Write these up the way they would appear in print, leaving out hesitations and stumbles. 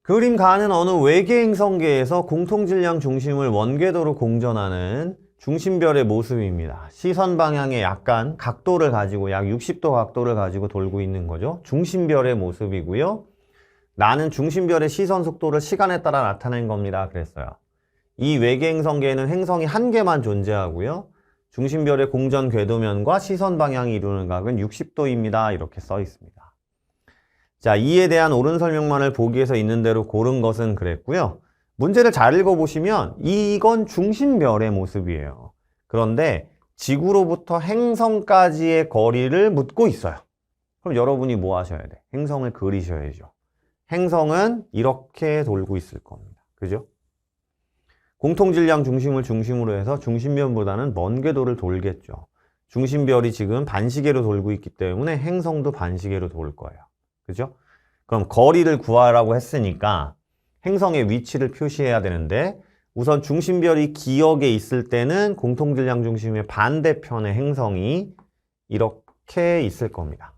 그림 가는 어느 외계 행성계에서 공통질량 중심을 원궤도로 공전하는 중심별의 모습입니다. 시선 방향에 약간 각도를 가지고 약 60도 각도를 가지고 돌고 있는 거죠. 중심별의 모습이고요. 나는 중심별의 시선 속도를 시간에 따라 나타낸 겁니다. 그랬어요. 이 외계 행성계에는 행성이 한 개만 존재하고요. 중심별의 공전 궤도면과 시선 방향이 이루는 각은 60도입니다. 이렇게 써 있습니다. 자, 이에 대한 옳은 설명만을 보기에서 있는 대로 고른 것은 그랬고요. 문제를 잘 읽어보시면 이건 중심별의 모습이에요. 그런데 지구로부터 행성까지의 거리를 묻고 있어요. 그럼 여러분이 뭐 하셔야 돼? 행성을 그리셔야죠. 행성은 이렇게 돌고 있을 겁니다. 그죠? 공통질량 중심을 중심으로 해서 중심별보다는 먼 궤도를 돌겠죠. 중심별이 지금 반시계로 돌고 있기 때문에 행성도 반시계로 돌 거예요. 그죠? 그럼 거리를 구하라고 했으니까 행성의 위치를 표시해야 되는데 우선 중심별이 기역에 있을 때는 공통질량 중심의 반대편에 행성이 이렇게 있을 겁니다.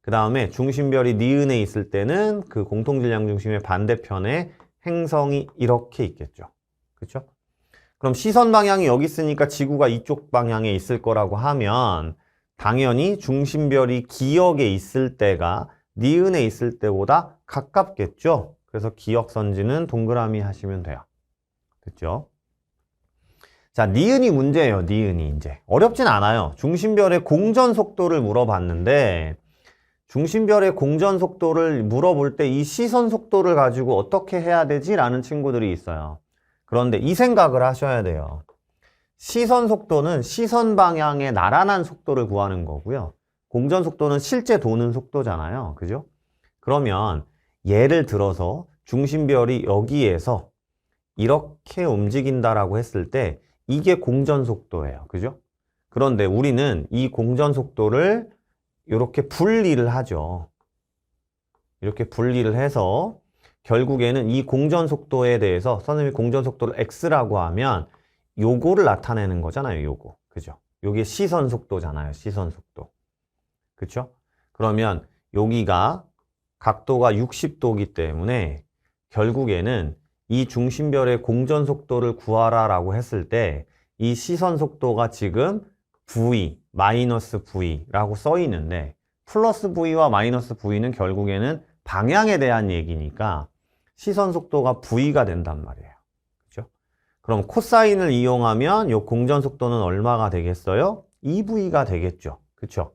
그 다음에 중심별이 니은에 있을 때는 그 공통질량 중심의 반대편에 행성이 이렇게 있겠죠. 그렇죠? 그럼 시선 방향이 여기 있으니까 지구가 이쪽 방향에 있을 거라고 하면 당연히 중심별이 기역에 있을 때가 니은에 있을 때보다 가깝겠죠. 그래서 기역선지는 동그라미 하시면 돼요. 됐죠? 자, 니은이 문제예요. 니은이 이제 어렵진 않아요. 중심별의 공전 속도를 물어봤는데 중심별의 공전 속도를 물어볼 때 이 시선 속도를 가지고 어떻게 해야 되지? 라는 친구들이 있어요. 그런데 이 생각을 하셔야 돼요. 시선 속도는 시선 방향의 나란한 속도를 구하는 거고요. 공전 속도는 실제 도는 속도잖아요. 그죠? 그러면 예를 들어서 중심별이 여기에서 이렇게 움직인다라고 했을 때 이게 공전 속도예요. 그죠? 그런데 우리는 이 공전 속도를 이렇게 분리를 하죠. 이렇게 분리를 해서 결국에는 이 공전 속도에 대해서 선생님이 공전 속도를 X라고 하면 요거를 나타내는 거잖아요. 요거. 그죠? 요게 시선 속도잖아요. 시선 속도. 그쵸? 그러면 여기가 각도가 60도이기 때문에 결국에는 이 중심별의 공전 속도를 구하라 라고 했을 때 이 시선 속도가 지금 V, 마이너스 V 라고 써 있는데 플러스 V와 마이너스 V는 결국에는 방향에 대한 얘기니까 시선 속도가 V가 된단 말이에요. 그죠? 그럼 코사인을 이용하면 이 공전 속도는 얼마가 되겠어요? 2V가 되겠죠. 그쵸?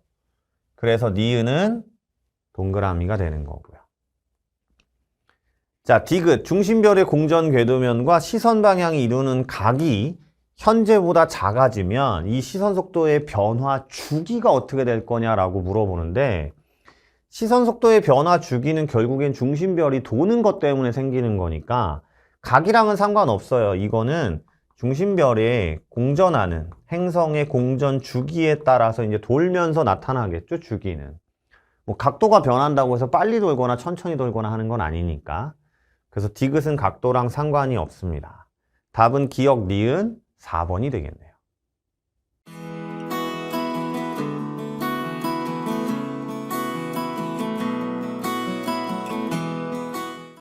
그래서 니은은 동그라미가 되는 거고요. 자, 디귿, 중심별의 공전 궤도면과 시선 방향이 이루는 각이 현재보다 작아지면 이 시선 속도의 변화 주기가 어떻게 될 거냐라고 물어보는데 시선 속도의 변화 주기는 결국엔 중심별이 도는 것 때문에 생기는 거니까 각이랑은 상관없어요. 이거는 중심별에 공전하는 행성의 공전 주기에 따라서 이제 돌면서 나타나겠죠, 주기는. 뭐 각도가 변한다고 해서 빨리 돌거나 천천히 돌거나 하는 건 아니니까. 그래서 디귿은 각도랑 상관이 없습니다. 답은 기역 니은 4번이 되겠네요.